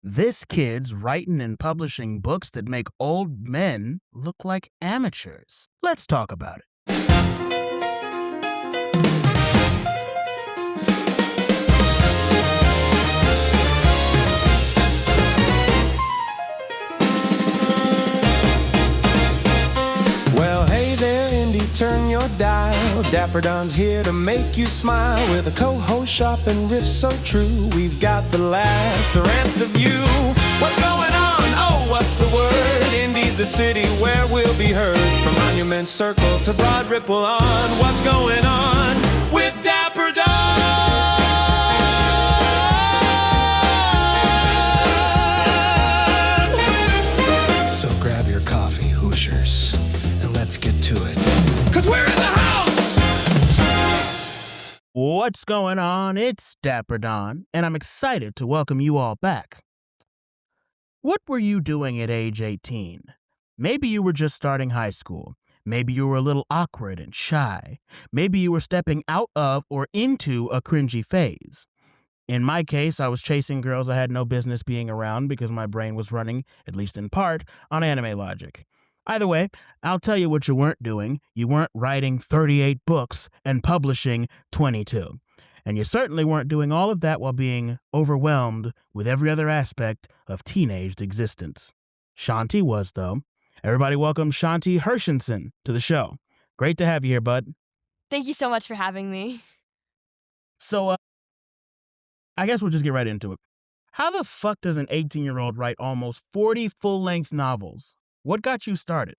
This kid's writing and publishing books that make old men look like amateurs. Let's talk about it. Well, hey there, Indy, turn your dial. Dapper Don's here to make you smile with a co-host sharp and riff so true. We've got the laughs, the rants, the view. What's going on? Oh, what's the word? Indy's the city where we'll be heard. From Monument Circle to Broad Ripple on. What's going on with Dapper Don? So grab your coffee, Hoosiers. Let's get to it. 'Cause we're in the house! What's going on? It's Dapper Don, and I'm excited to welcome you all back. What were you doing at age 18? Maybe you were just starting high school. Maybe you were a little awkward and shy. Maybe you were stepping out of or into a cringy phase. In my case, I was chasing girls I had no business being around because my brain was running, at least in part, on anime logic. Either way, I'll tell you what you weren't doing. You weren't writing 38 books and publishing 22. And you certainly weren't doing all of that while being overwhelmed with every other aspect of teenaged existence. Shanti was, though. Everybody welcome Shanti Hershenson to the show. Great to have you here, bud. Thank you so much for having me. So, I guess we'll just get right into it. How the fuck does an 18-year-old write almost 40 full-length novels? What got you started?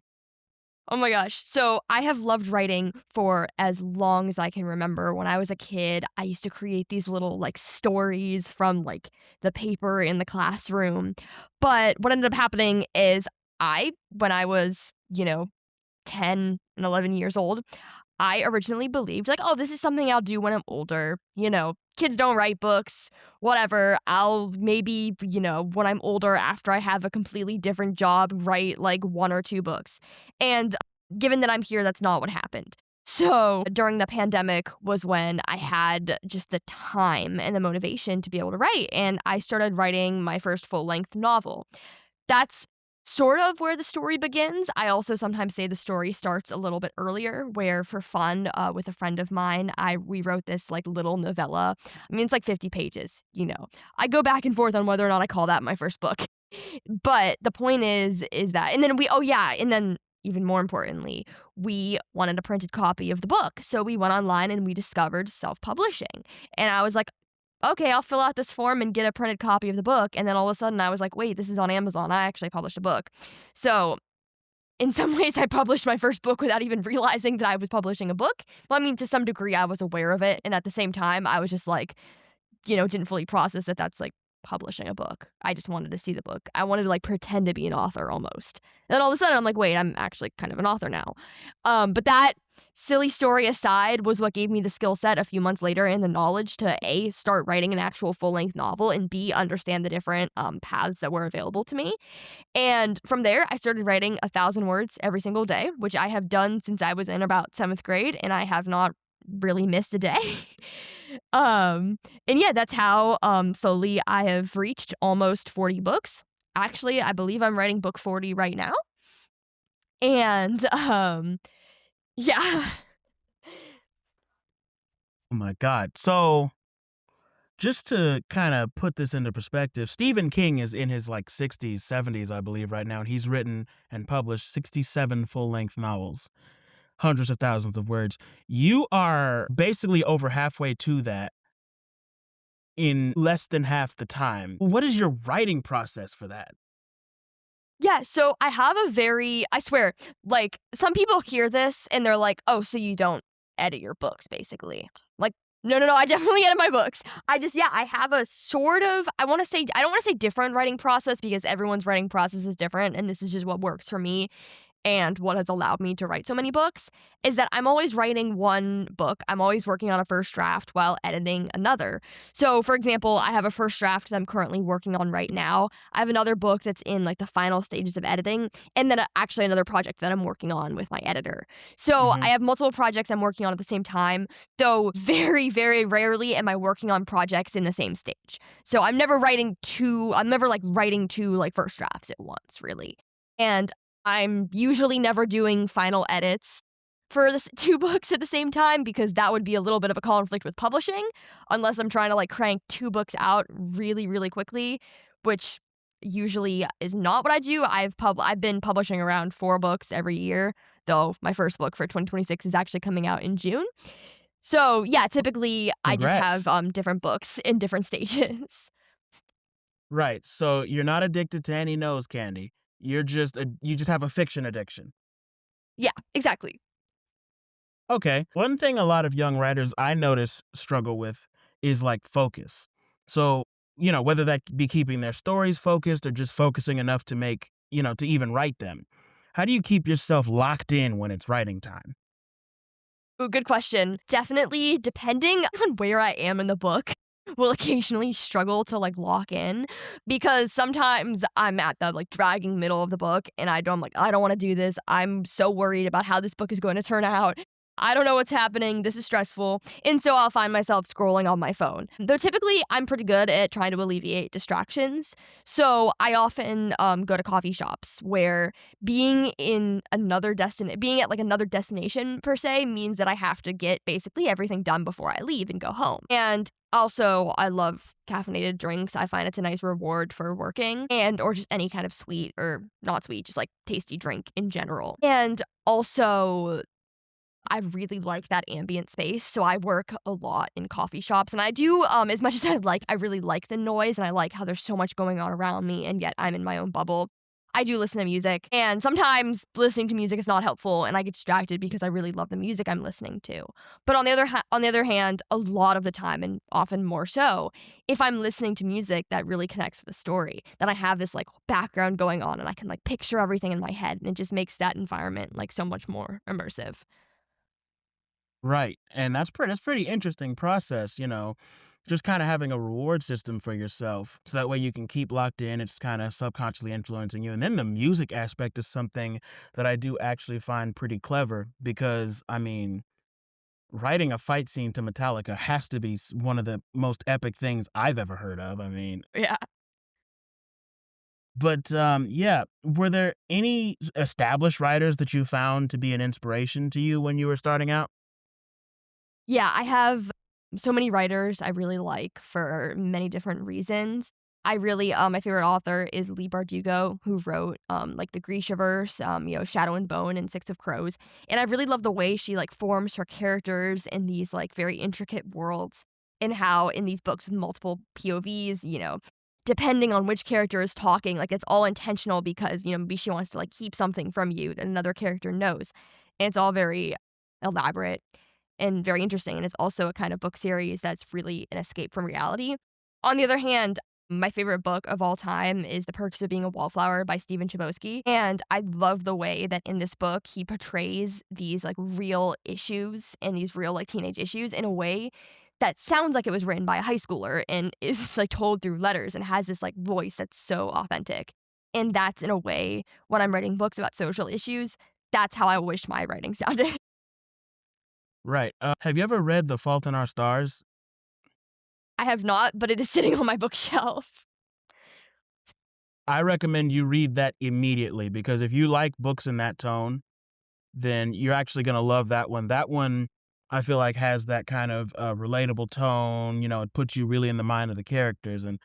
Oh my gosh. So I have loved writing for as long as I can remember. When I was a kid, I used to create these little stories from the paper in the classroom. But what ended up happening is when I was, 10 and 11 years old, I originally believed oh, this is something I'll do when I'm older. Kids don't write books, whatever. I'll maybe, when I'm older, after I have a completely different job, write one or two books. And given that I'm here, that's not what happened. So during the pandemic was when I had just the time and the motivation to be able to write. And I started writing my first full-length novel. That's sort of where the story begins. I also sometimes say the story starts a little bit earlier, where for fun, with a friend of mine, we wrote this little novella. I mean, it's 50 pages, I go back and forth on whether or not I call that my first book. But the point is that, and then even more importantly, we wanted a printed copy of the book. So we went online and we discovered self-publishing. And I was like, okay, I'll fill out this form and get a printed copy of the book. And then all of a sudden I was like, wait, this is on Amazon. I actually published a book. So in some ways I published my first book without even realizing that I was publishing a book. Well, I mean, to some degree I was aware of it. And at the same time, I was just didn't fully process that that's publishing a book. I just wanted to see the book. I wanted to pretend to be an author almost. And then all of a sudden I'm like, wait, I'm actually kind of an author now. But that silly story aside was what gave me the skill set a few months later and the knowledge to A, start writing an actual full-length novel, and B, understand the different paths that were available to me. And from there, I started writing 1,000 words every single day, which I have done since I was in about 7th grade, and I have not really missed a day. And yeah, that's how slowly I have reached almost 40 books. Actually, I believe I'm writing book 40 right now. And yeah. Oh my God. So, just to kind of put this into perspective, Stephen King is in his 60s, 70s, I believe, right now, and he's written and published 67 full-length novels, hundreds of thousands of words. You are basically over halfway to that in less than half the time. What is your writing process for that? Yeah, so I have I swear, some people hear this and they're like, oh, so you don't edit your books, basically. No, I definitely edit my books. I have a sort of, I don't want to say different writing process because everyone's writing process is different and this is just what works for me. and what has allowed me to write so many books is that I'm always writing one book. I'm always working on a first draft while editing another. So, for example, I have a first draft that I'm currently working on right now. I have another book that's in like the final stages of editing, and then actually another project that I'm working on with my editor. So, Hmm. I have multiple projects I'm working on at the same time, though very, very rarely am I working on projects in the same stage. So, I'm never like writing two like first drafts at once, really. And I'm usually never doing final edits for the two books at the same time because that would be a little bit of a conflict with publishing unless I'm trying to like crank two books out really, really quickly, which usually is not what I do. I've been publishing around 4 books every year, though my first book for 2026 is actually coming out in June. So, yeah, typically I just Congrats. have different books in different stages. Right. So you're not addicted to any nose candy. You just have a fiction addiction. Yeah, exactly. Okay. One thing a lot of young writers I notice struggle with is like focus. So, whether that be keeping their stories focused or just focusing enough to to even write them. How do you keep yourself locked in when it's writing time? Ooh, good question. Definitely, depending on where I am in the book, will occasionally struggle to like lock in because sometimes I'm at the like dragging middle of the book and I'm like, I don't want to do this. I'm so worried about how this book is going to turn out. I don't know what's happening. This is stressful. And so I'll find myself scrolling on my phone. Though typically I'm pretty good at trying to alleviate distractions. So I often go to coffee shops where being at like another destination per se means that I have to get basically everything done before I leave and go home. And also, I love caffeinated drinks. I find it's a nice reward for working or just any kind of sweet or not sweet, just like tasty drink in general. And also, I really like that ambient space, so I work a lot in coffee shops, and I do, as much as I really like the noise, and I like how there's so much going on around me, and yet I'm in my own bubble. I do listen to music, and sometimes listening to music is not helpful, and I get distracted because I really love the music I'm listening to. But on the other hand, a lot of the time, and often more so, if I'm listening to music that really connects with the story, then I have this like background going on, and I can like picture everything in my head, and it just makes that environment like so much more immersive. Right. And that's pretty interesting process, just kind of having a reward system for yourself. So that way you can keep locked in. It's kind of subconsciously influencing you. And then the music aspect is something that I do actually find pretty clever because, I mean, writing a fight scene to Metallica has to be one of the most epic things I've ever heard of. I mean, Yeah. but yeah, were there any established writers that you found to be an inspiration to you when you were starting out? Yeah, I have so many writers I really like for many different reasons. My favorite author is Lee Bardugo, who wrote, like, the Grishaverse, Shadow and Bone and Six of Crows, and I really love the way she, like, forms her characters in these, like, very intricate worlds and how in these books with multiple POVs, depending on which character is talking, like, it's all intentional because, maybe she wants to, like, keep something from you that another character knows, and it's all very elaborate and very interesting, and it's also a kind of book series that's really an escape from reality. On the other hand, my favorite book of all time is The Perks of Being a Wallflower by Stephen Chbosky, and I love the way that in this book he portrays these, like, real issues and these real, like, teenage issues in a way that sounds like it was written by a high schooler and is, like, told through letters and has this, like, voice that's so authentic. And that's in a way, when I'm writing books about social issues, that's how I wish my writing sounded. Right. Have you ever read The Fault in Our Stars? I have not, but it is sitting on my bookshelf. I recommend you read that immediately because if you like books in that tone, then you're actually going to love that one. That one, I feel like, has that kind of relatable tone. It puts you really in the mind of the characters. And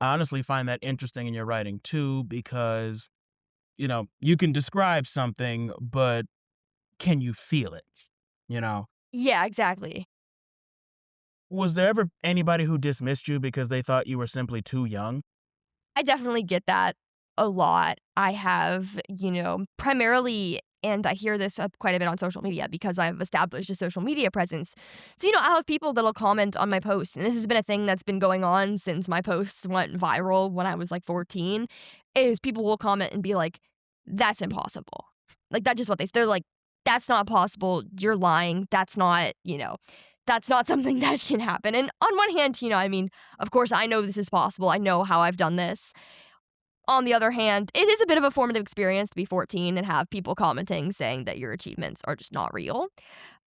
I honestly find that interesting in your writing too because, you can describe something, but can you feel it? You know? Yeah, exactly. Was there ever anybody who dismissed you because they thought you were simply too young? I definitely get that a lot. I have, primarily, and I hear this quite a bit on social media because I've established a social media presence. So, I'll have people that'll comment on my post, and this has been a thing that's been going on since my posts went viral when I was like 14, is people will comment and be like, that's impossible. Like, that's just what they're like, "That's not possible. You're lying. That's not, that's not something that can happen." And on one hand, I mean, of course, I know this is possible. I know how I've done this. On the other hand, it is a bit of a formative experience to be 14 and have people commenting saying that your achievements are just not real.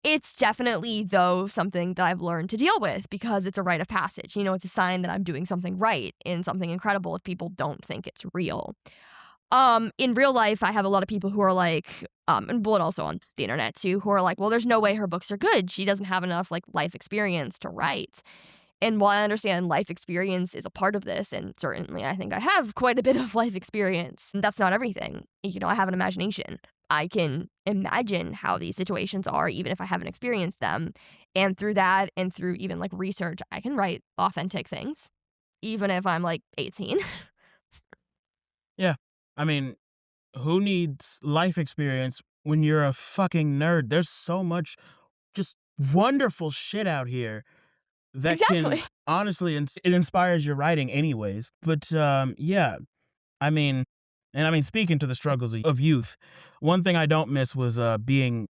It's definitely, though, something that I've learned to deal with because it's a rite of passage. It's a sign that I'm doing something right and something incredible if people don't think it's real. In real life, I have a lot of people who are like, and also on the internet too, who are like, well, there's no way her books are good. She doesn't have enough like life experience to write. And while I understand life experience is a part of this, and certainly I think I have quite a bit of life experience, that's not everything. I have an imagination. I can imagine how these situations are, even if I haven't experienced them. And through that, and through even like research, I can write authentic things, even if I'm like 18. Yeah. I mean, who needs life experience when you're a fucking nerd? There's so much just wonderful shit out here that can Exactly. honestly, it inspires your writing anyways. But yeah, I mean, speaking to the struggles of youth, one thing I don't miss was being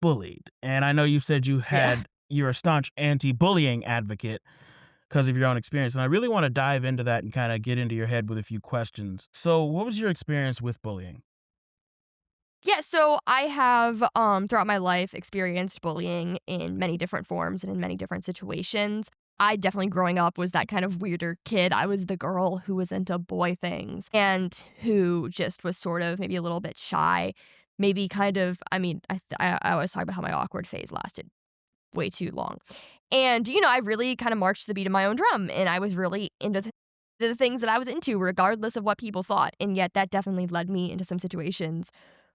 bullied. And I know you said Yeah. you're a staunch anti-bullying advocate because of your own experience. And I really want to dive into that and kind of get into your head with a few questions. So, what was your experience with bullying? Yeah, so I have throughout my life experienced bullying in many different forms and in many different situations. I definitely growing up was that kind of weirder kid. I was the girl who was into boy things and who just was sort of maybe a little bit shy. Maybe kind of, I mean, I always talk about how my awkward phase lasted way too long. And, I really kind of marched to the beat of my own drum and I was really into the things that I was into, regardless of what people thought. And yet that definitely led me into some situations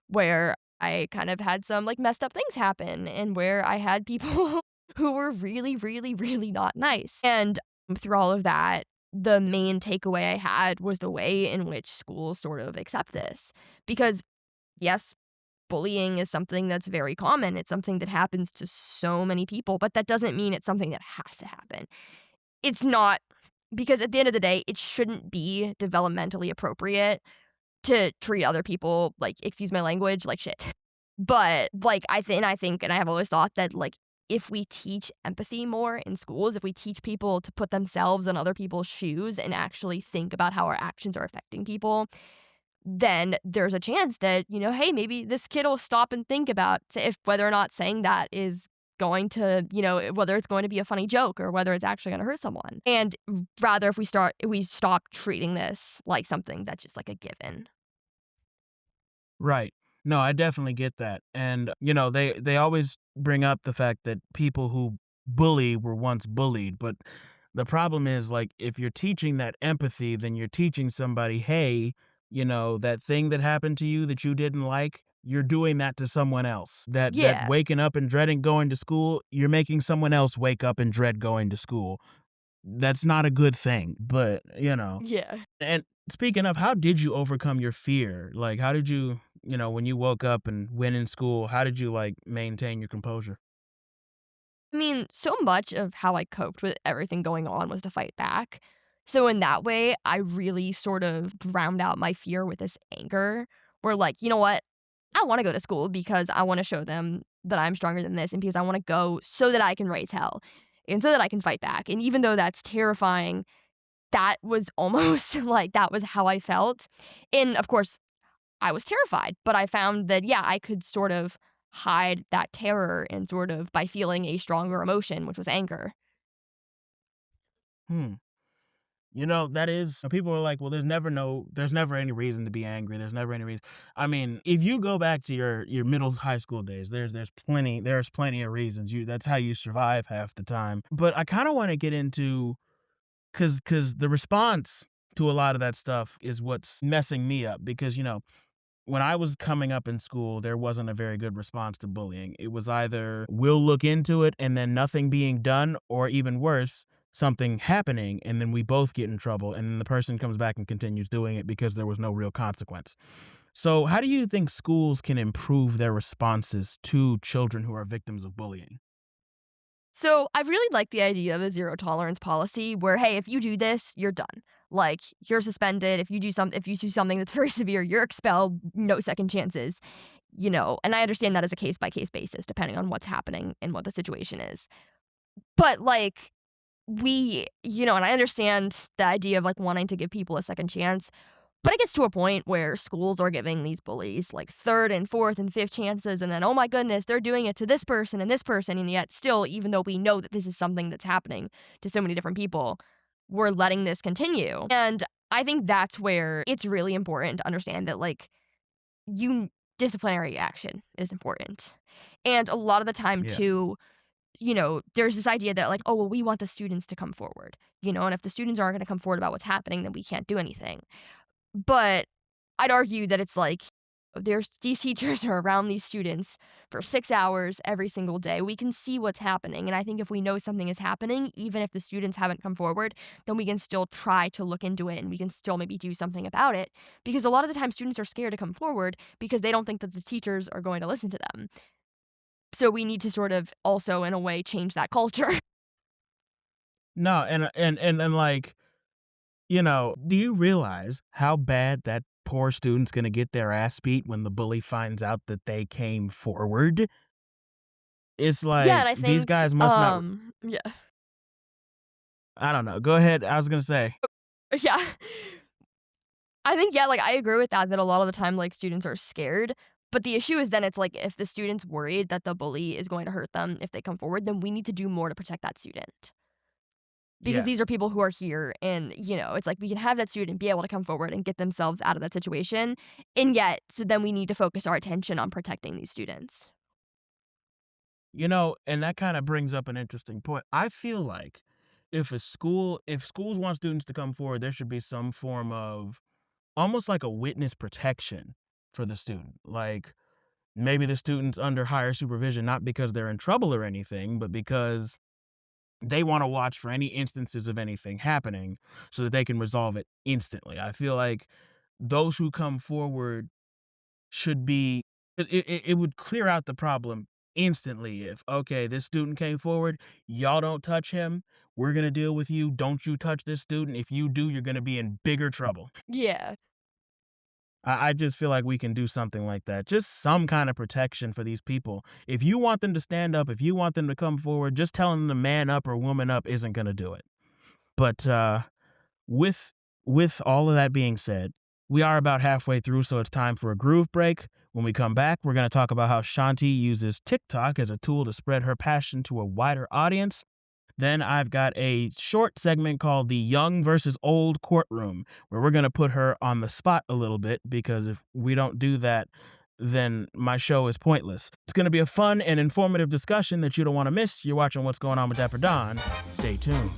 where I kind of had some, like, messed up things happen and where I had people who were really, really, really not nice. And through all of that, the main takeaway I had was the way in which schools sort of accept this. Because, yes, bullying is something that's very common. It's something that happens to so many people, but that doesn't mean it's something that has to happen. It's not, because at the end of the day, it shouldn't be developmentally appropriate to treat other people, like, excuse my language, like shit. But, like, I think, and I have always thought that, like, if we teach empathy more in schools, if we teach people to put themselves in other people's shoes and actually think about how our actions are affecting people, then there's a chance that, hey, maybe this kid will stop and think about if whether or not saying that is going to, whether it's going to be a funny joke or whether it's actually going to hurt someone. And rather, if we stop treating this like something that's just like a given. Right. No, I definitely get that. And, they always bring up the fact that people who bully were once bullied. But the problem is, like, if you're teaching that empathy, then you're teaching somebody, hey, that thing that happened to you that you didn't like, you're doing that to someone else. That Yeah. waking up and dreading going to school, you're making someone else wake up and dread going to school. That's not a good thing. But, Yeah. and speaking of, how did you overcome your fear? Like, how did you, when you woke up and went in school, how did you, like, maintain your composure? I mean, so much of how I coped with everything going on was to fight back. So in that way, I really sort of drowned out my fear with this anger where, like, you know what? I want to go to school because I want to show them that I'm stronger than this and because I want to go so that I can raise hell and so that I can fight back. And even though that's terrifying, that was almost like that was how I felt. And of course, I was terrified, but I found that, yeah, I could sort of hide that terror and sort of by feeling a stronger emotion, which was anger. Hmm. That is, people are like, well, there's never any reason to be angry. There's never any reason. I mean, if you go back to your middle high school days, there's plenty of reasons. That's how you survive half the time. But I kind of want to get into, cause the response to a lot of that stuff is what's messing me up because, when I was coming up in school, there wasn't a very good response to bullying. It was either we'll look into it and then nothing being done, or even worse, something happening and then we both get in trouble and then the person comes back and continues doing it because there was no real consequence. So, how do you think schools can improve their responses to children who are victims of bullying? So I really like the idea of a zero tolerance policy where, hey, if you do this, you're done. Like, you're suspended. If you do something that's very severe, you're expelled, no second chances. and I understand that as a case-by-case basis, depending on what's happening and what the situation is. But, like, and I understand the idea of, like, wanting to give people a second chance, but it gets to a point where schools are giving these bullies, like, third and fourth and fifth chances, and then, oh my goodness, they're doing it to this person, and yet still, even though we know that this is something that's happening to so many different people, we're letting this continue. And I think that's where it's really important to understand that, like, disciplinary action is important. And a lot of the time, Yes. too, there's this idea that, like, oh, well, we want the students to come forward, and if the students aren't going to come forward about what's happening, then we can't do anything. But I'd argue that it's like these teachers are around these students for 6 hours every single day. We can see what's happening. And I think if we know something is happening, even if the students haven't come forward, then we can still try to look into it and we can still maybe do something about it. Because a lot of the time, students are scared to come forward because they don't think that the teachers are going to listen to them. So we need to sort of also, in a way, change that culture. No, and like, do you realize how bad that poor student's gonna get their ass beat when the bully finds out that they came forward? It's Yeah, and like, I these think, guys must not. yeah, I don't know. Go ahead. I was gonna say. yeah. I think, yeah, like, I agree with that a lot of the time, like, students are scared. But the issue is then it's like if the student's worried that the bully is going to hurt them if they come forward, then we need to do more to protect that student. Because these Yes. are people who are here and, it's like we can have that student be able to come forward and get themselves out of that situation. And yet, so then we need to focus our attention on protecting these students. And that kind of brings up an interesting point. I feel like if schools want students to come forward, there should be some form of almost like a witness protection for the student. Like maybe the student's under higher supervision, not because they're in trouble or anything, but because they want to watch for any instances of anything happening so that they can resolve it instantly. I feel like those who come forward should be, it would clear out the problem instantly if, okay, this student came forward, y'all don't touch him, we're going to deal with you, don't you touch this student. If you do, you're going to be in bigger trouble. Yeah. I just feel like we can do something like that. Just some kind of protection for these people. If you want them to stand up, if you want them to come forward, just telling them to man up or woman up isn't going to do it. But with all of that being said, we are about halfway through, so it's time for a groove break. When we come back, we're going to talk about how Shanti uses TikTok as a tool to spread her passion to a wider audience. Then I've got a short segment called the Young versus Old Courtroom, where we're going to put her on the spot a little bit, because if we don't do that, then my show is pointless. It's going to be a fun and informative discussion that you don't want to miss. You're watching What's Going On with Dapper Don. Stay tuned.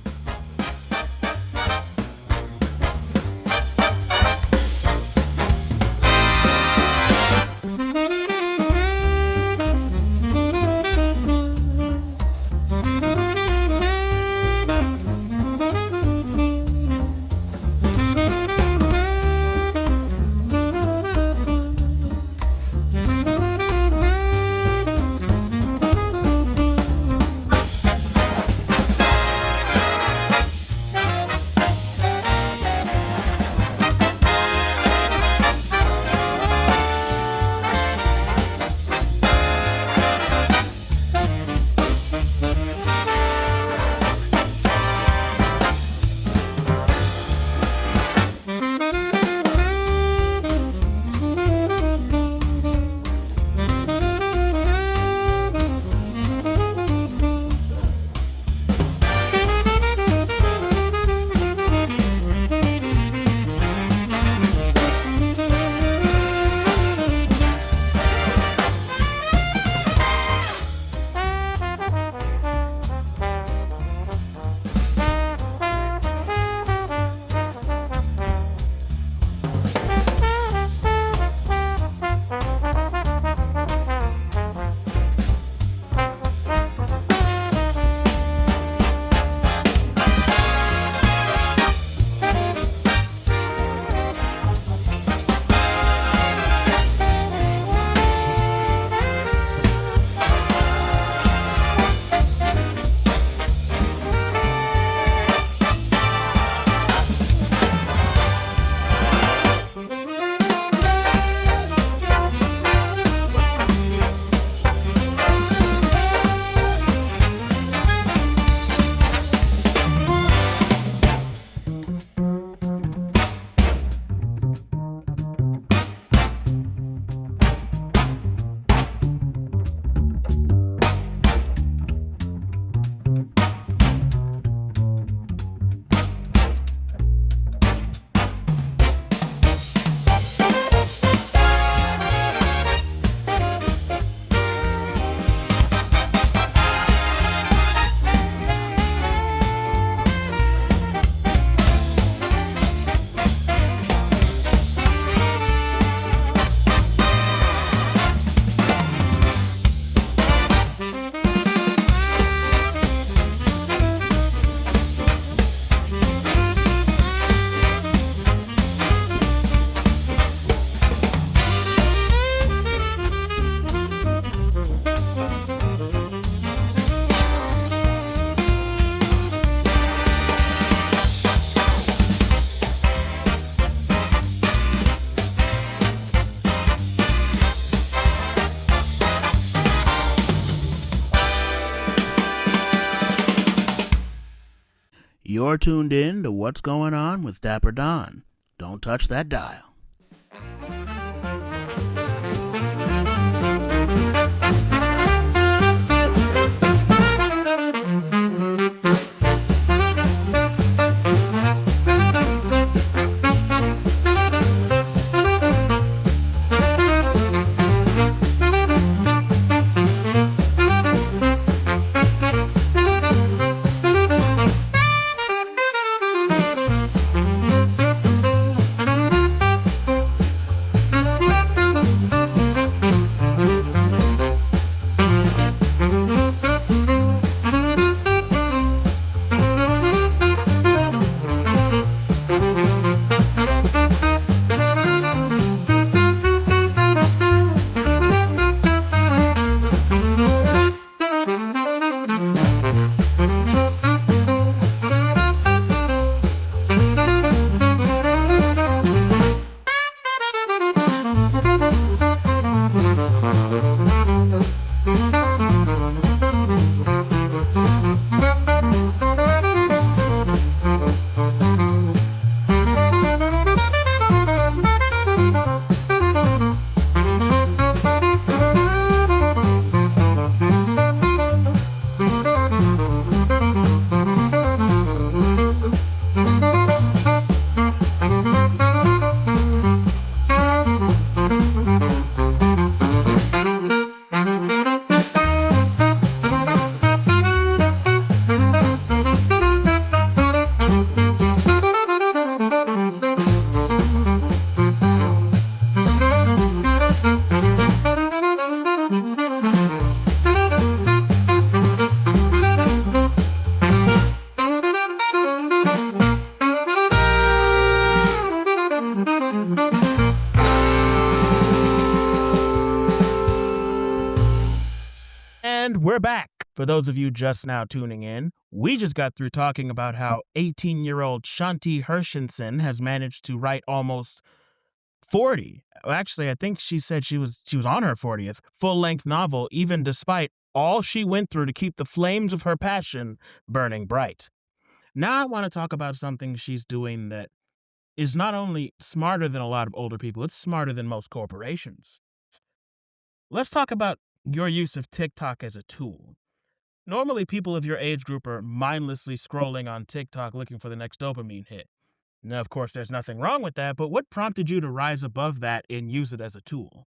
You're tuned in to What's Going On with Dapper Don. Don't touch that dial. And we're back. For those of you just now tuning in, we just got through talking about how 18-year-old Shanti Hershenson has managed to write almost 40. Actually, I think she said she was on her 40th full-length novel, even despite all she went through to keep the flames of her passion burning bright. Now I want to talk about something she's doing that is not only smarter than a lot of older people, it's smarter than most corporations. Let's talk about your use of TikTok as a tool. Normally, people of your age group are mindlessly scrolling on TikTok looking for the next dopamine hit. Now, of course, there's nothing wrong with that, but what prompted you to rise above that and use it as a tool?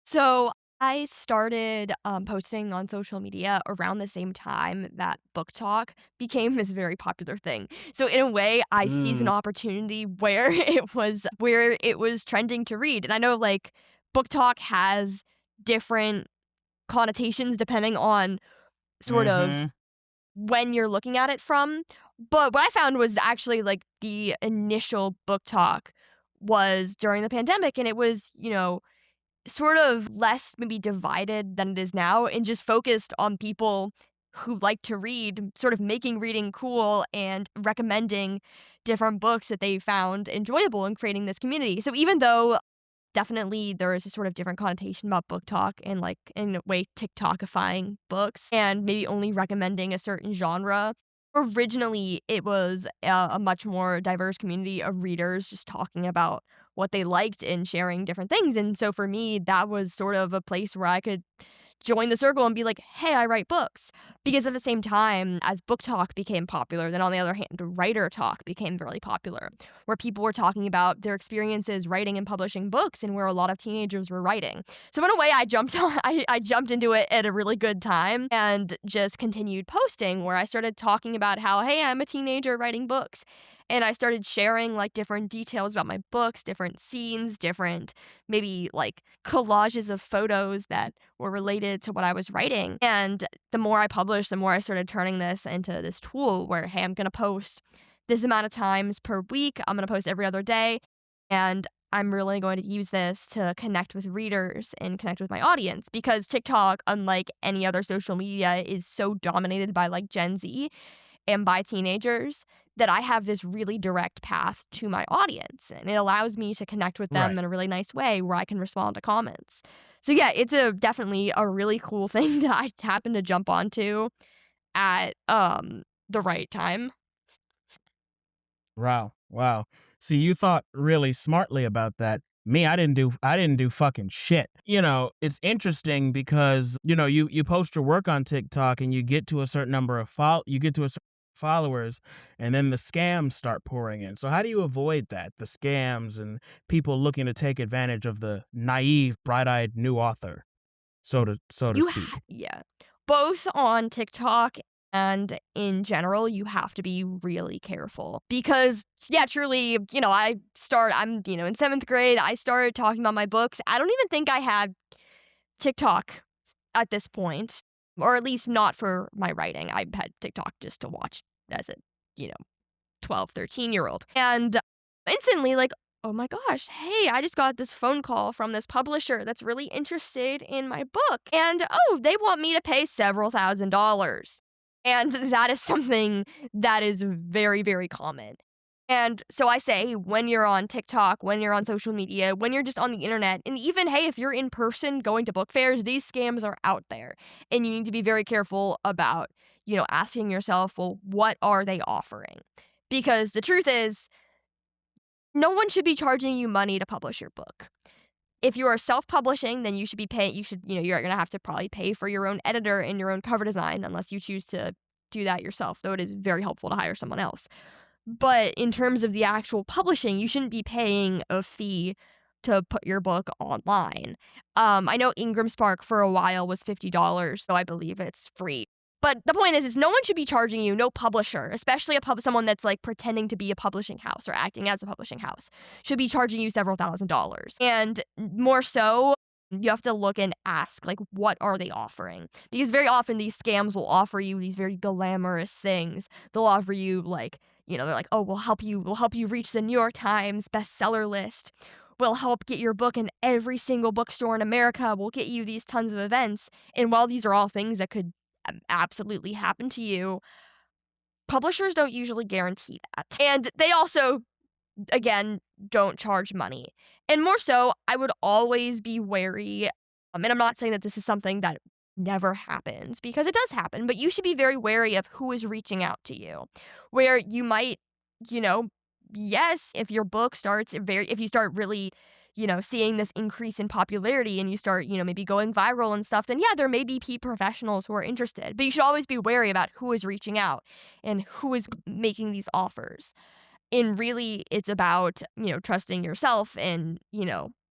So I started posting on social media around the same time that book talk became this very popular thing. So in a way, I seized an opportunity where it was trending to read. And I know like book talk has different connotations depending on sort of when you're looking at it from. But what I found was actually like the initial book talk was during the pandemic, and it was, sort of less maybe divided than it is now and just focused on people who like to read, sort of making reading cool and recommending different books that they found enjoyable and creating this community. So even though definitely there is a sort of different connotation about book talk and like in a way TikTokifying books and maybe only recommending a certain genre. Originally, it was a much more diverse community of readers just talking about what they liked and sharing different things. And so for me, that was sort of a place where I could join the circle and be like, hey, I write books. Because at the same time, as book talk became popular, then on the other hand, writer talk became really popular, where people were talking about their experiences writing and publishing books and where a lot of teenagers were writing. So in a way, I jumped into it at a really good time and just continued posting where I started talking about how, hey, I'm a teenager writing books. And I started sharing like different details about my books, different scenes, different maybe like collages of photos that were related to what I was writing. And the more I published, the more I started turning this into this tool where, hey, I'm going to post this amount of times per week. I'm going to post every other day. And I'm really going to use this to connect with readers and connect with my audience because TikTok, unlike any other social media, is so dominated by like Gen Z and by teenagers that I have this really direct path to my audience. And it allows me to connect with them in a really nice way where I can respond to comments. So yeah, it's definitely a really cool thing that I happened to jump onto at the right time. Wow. Wow. See, you thought really smartly about that. Me, I didn't do fucking shit. It's interesting because, you post your work on TikTok and you get to a certain number of followers, and then the scams start pouring in. So how do you avoid that? The scams and people looking to take advantage of the naive, bright-eyed new author, so to speak. Yeah. Both on TikTok and in general, you have to be really careful because, yeah, truly, I'm, in seventh grade, I started talking about my books. I don't even think I had TikTok at this point, or at least not for my writing. I had TikTok just to watch as a, you know, 12, 13-year-old. And instantly, like, oh my gosh, hey, I just got this phone call from this publisher that's really interested in my book. And oh, they want me to pay several $1,000s. And that is something that is very, very common. And so I say, when you're on TikTok, when you're on social media, when you're just on the internet, and even, hey, if you're in person going to book fairs, these scams are out there. And you need to be very careful about, asking yourself, well, what are they offering? Because the truth is, no one should be charging you money to publish your book. If you are self-publishing, then you should be paying, you're going to have to probably pay for your own editor and your own cover design unless you choose to do that yourself, though it is very helpful to hire someone else. But in terms of the actual publishing, you shouldn't be paying a fee to put your book online. I know Ingram Spark for a while was $50, so I believe it's free. But the point is no one should be charging you, no publisher, especially someone that's like pretending to be a publishing house or acting as a publishing house, should be charging you several $1,000s. And more so, you have to look and ask, like, what are they offering? Because very often these scams will offer you these very glamorous things. They'll offer you, like, they're like, oh, we'll help you reach the New York Times bestseller list. We'll help get your book in every single bookstore in America. We'll get you these tons of events. And while these are all things that could absolutely happen to you, publishers don't usually guarantee that. And they also, again, don't charge money. And more so, I would always be wary, and I'm not saying that this is something that never happens, because it does happen, but you should be very wary of who is reaching out to you, where you might, yes, if your book if you start really, seeing this increase in popularity and you start, maybe going viral and stuff, then yeah, there may be professionals who are interested, but you should always be wary about who is reaching out and who is making these offers. And really, it's about, trusting yourself and,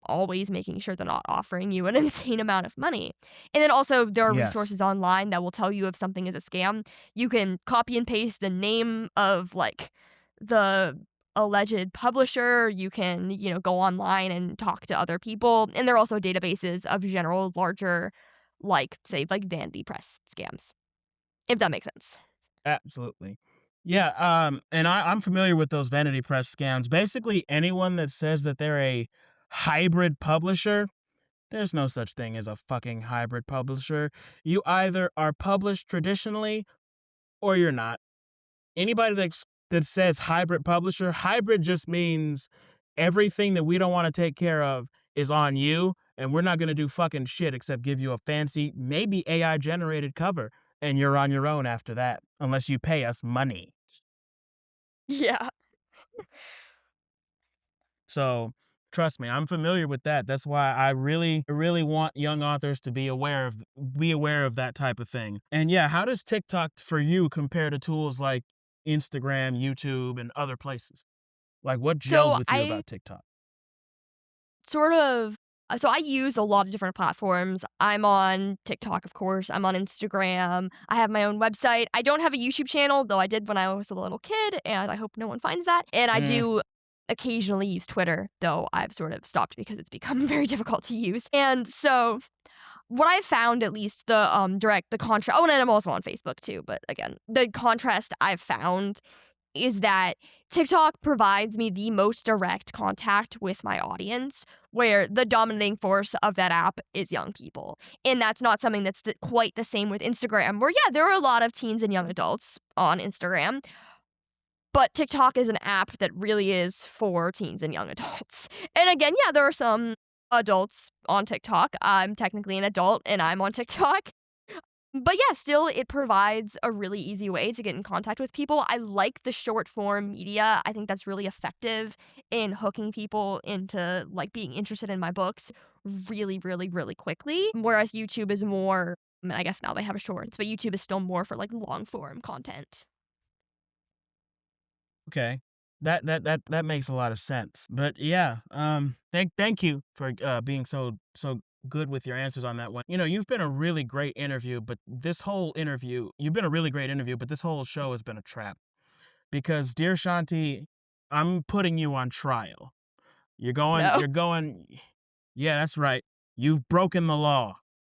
always making sure they're not offering you an insane amount of money. And then also, there are Yes. resources online that will tell you if something is a scam. You can copy and paste the name of, like, the alleged publisher. You can, go online and talk to other people. And there are also databases of general, larger, like, say, like vanity press scams, if that makes sense. Absolutely. Yeah, and I'm familiar with those vanity press scams. Basically, anyone that says that they're a hybrid publisher, there's no such thing as a fucking hybrid publisher. You either are published traditionally or you're not. Anybody that says hybrid publisher, hybrid just means everything that we don't want to take care of is on you, and we're not going to do fucking shit except give you a fancy, maybe AI generated cover, and you're on your own after that, unless you pay us money. Yeah. So, trust me, I'm familiar with that. That's why I really want young authors to be aware of that type of thing. And yeah, how does TikTok for you compare to tools like Instagram, YouTube, and other places? Like, what gelled So with you I about TikTok? sort of so I use a lot of different platforms. I'm on TikTok, of course. I'm on Instagram. I have my own website. I don't have a YouTube channel, though I did when I was a little kid, and I hope no one finds that. And I Mm, do occasionally use Twitter, though I've sort of stopped because it's become very difficult to use. And so what I found, at least the contrast. Oh, and I'm also on Facebook too, but again, the contrast I've found is that TikTok provides me the most direct contact with my audience, where the dominating force of that app is young people. And that's not something that's quite the same with Instagram, where, yeah, there are a lot of teens and young adults on Instagram, but TikTok is an app that really is for teens and young adults. And again, yeah, there are some adults on TikTok. I'm technically an adult and I'm on TikTok. But yeah, still, it provides a really easy way to get in contact with people. I like the short form media. I think that's really effective in hooking people into like being interested in my books really, really, really quickly. Whereas YouTube is more, I mean, I guess now they have shorts, but YouTube is still more for like long form content. Okay. That makes a lot of sense. But yeah, thank you for being so good with your answers on that one. You know, you've been a really great interview, but this whole interview, you've been a really great interview, but this whole show has been a trap because dear Shanti, I'm putting you on trial. No. You're going Yeah, that's right. You've broken the law,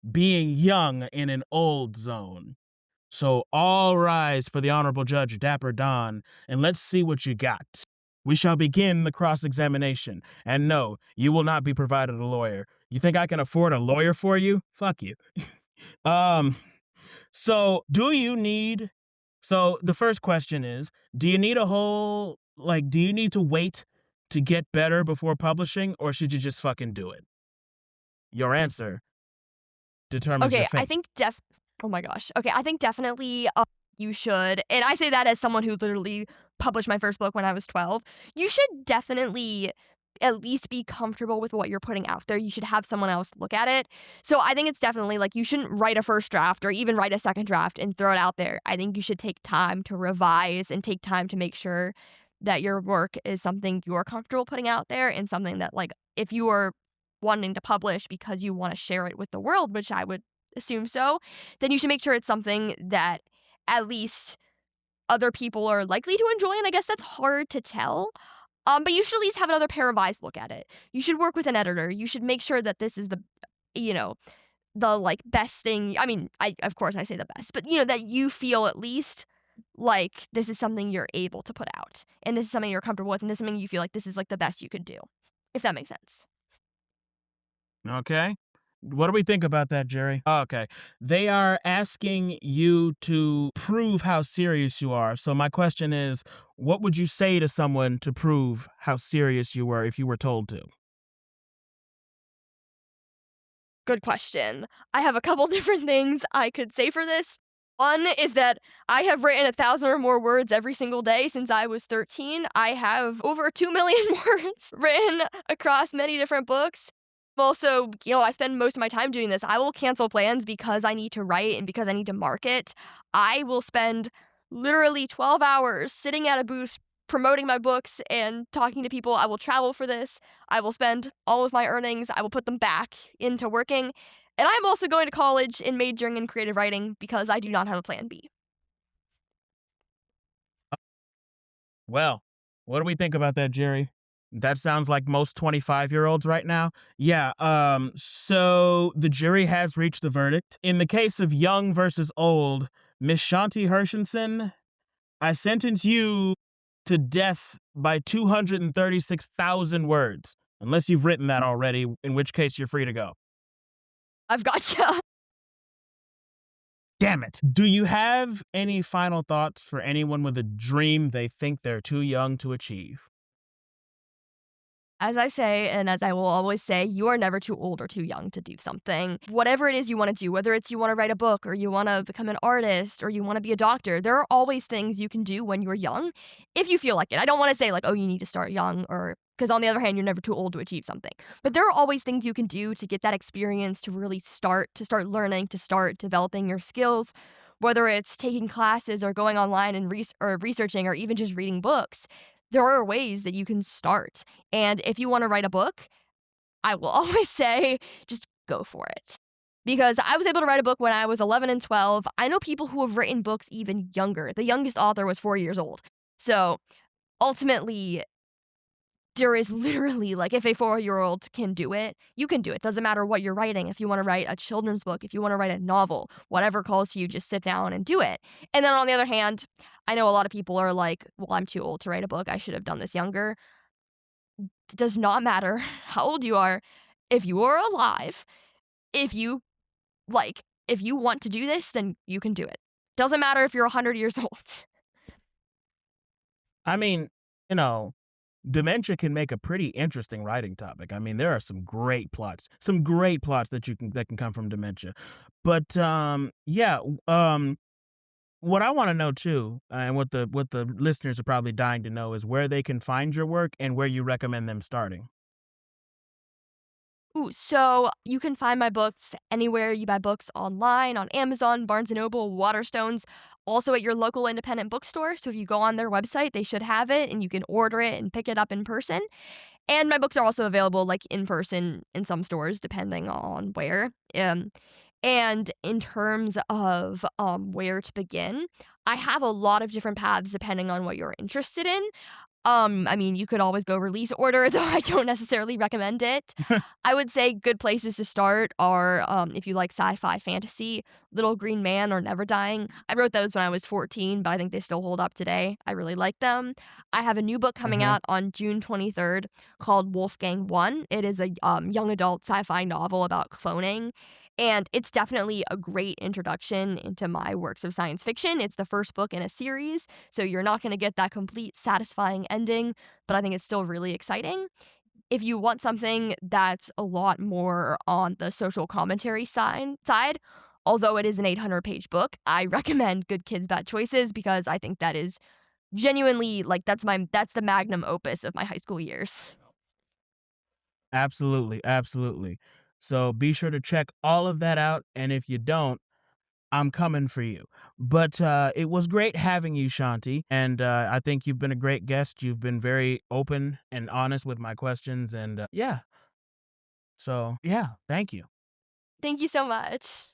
being young in an old zone. So all rise for the Honorable Judge Dapper Don, and let's see what you got. We shall begin the cross-examination. And no, you will not be provided a lawyer. You think I can afford a lawyer for you? Fuck you. Um, so do you need... So the first question is, do you need do you need to wait to get better before publishing, or should you just fucking do it? Your answer determines your Okay, I fate. think oh my gosh. Okay, I think definitely you should. And I say that as someone who literally published my first book when I was 12. You should definitely at least be comfortable with what you're putting out there. You should have someone else look at it. So I think it's definitely like you shouldn't write a first draft or even write a second draft and throw it out there. I think you should take time to revise and take time to make sure that your work is something you're comfortable putting out there and something that like if you are wanting to publish because you want to share it with the world, which I would assume so, then you should make sure it's something that at least other people are likely to enjoy. And I guess that's hard to tell. But you should at least have another pair of eyes look at it. You should work with an editor. You should make sure that this is you know, the like best thing. I mean, of course I say the best, but that you feel at least like this is something you're able to put out, and this is something you're comfortable with, and this is something you feel like this is like the best you could do, if that makes sense. Okay. What do we think about that, Jerry? Okay. They are asking you to prove how serious you are. So my question is, what would you say to someone to prove how serious you were if you were told to? Good question. I have a couple different things I could say for this. One is that I have written 1,000 or more words every single day since I was 13. I have over 2 million words written across many different books. Also, I spend most of my time doing this. I will cancel plans because I need to write and because I need to market. I will spend literally 12 hours sitting at a booth promoting my books and talking to people. I will travel for this. I will spend all of my earnings. I will put them back into working. And I'm also going to college and majoring in creative writing because I do not have a plan B. Well, what do we think about that, Jerry? That sounds like most 25-year-olds right now. Yeah, so the jury has reached a verdict. In the case of young versus old, Miss Shanti Hershenson, I sentence you to death by 236,000 words. Unless you've written that already, in which case you're free to go. I've gotcha. Damn it. Do you have any final thoughts for anyone with a dream they think they're too young to achieve? As I say, and as I will always say, you are never too old or too young to do something. Whatever it is you want to do, whether it's you want to write a book or you want to become an artist or you want to be a doctor, there are always things you can do when you're young if you feel like it. I don't want to say like, oh, you need to start young or because on the other hand, you're never too old to achieve something. But there are always things you can do to get that experience to really start learning, to start developing your skills, whether it's taking classes or going online and researching or even just reading books. There are ways that you can start. And if you want to write a book, I will always say just go for it. Because I was able to write a book when I was 11 and 12. I know people who have written books even younger. The youngest author was 4 years old. So ultimately, there is literally, like, if a 4-year-old can do it, you can do it. Doesn't matter what you're writing. If you want to write a children's book, if you want to write a novel, whatever calls to you, just sit down and do it. And then on the other hand, I know a lot of people are like, well, I'm too old to write a book. I should have done this younger. It does not matter how old you are. If you are alive, if you want to do this, then you can do it. Doesn't matter if you're 100 years old. I mean, you know, dementia can make a pretty interesting writing topic. I mean, there are some great plots that can come from dementia. But yeah, what I want to know too, and what the listeners are probably dying to know is where they can find your work and where you recommend them starting. Ooh, so you can find my books anywhere you buy books online, on Amazon, Barnes& and Noble, Waterstones, also at your local independent bookstore. So if you go on their website, they should have it and you can order it and pick it up in person. And my books are also available like in person in some stores depending on where. And in terms of where to begin, I have a lot of different paths depending on what you're interested in. I mean, you could always go release order, though I don't necessarily recommend it. I would say good places to start are if you like sci-fi fantasy, Little Green Man or Never Dying. I wrote those when I was 14, but I think they still hold up today. I really like them. I have a new book coming Hmm. out on June 23rd called Wolfgang 1. It is a young adult sci-fi novel about cloning. And it's definitely a great introduction into my works of science fiction. It's the first book in a series, so you're not going to get that complete, satisfying ending, but I think it's still really exciting. If you want something that's a lot more on the social commentary side, although it is an 800-page book, I recommend Good Kids, Bad Choices because I think that is genuinely like that's the magnum opus of my high school years. Absolutely, absolutely. So be sure to check all of that out, and if you don't, I'm coming for you. But it was great having you, Shanti, and I think you've been a great guest. You've been very open and honest with my questions, and yeah. So yeah, thank you. Thank you so much.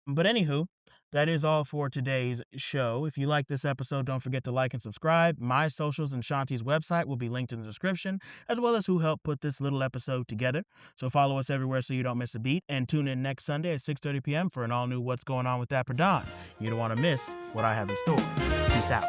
But anywho, that is all for today's show. If you like this episode, don't forget to like and subscribe. My socials and Shanti's website will be linked in the description, as well as who helped put this little episode together. So follow us everywhere so you don't miss a beat, and tune in next Sunday at 6:30 p.m. for an all-new What's Going On with Dapper Don. You don't want to miss what I have in store. Peace out.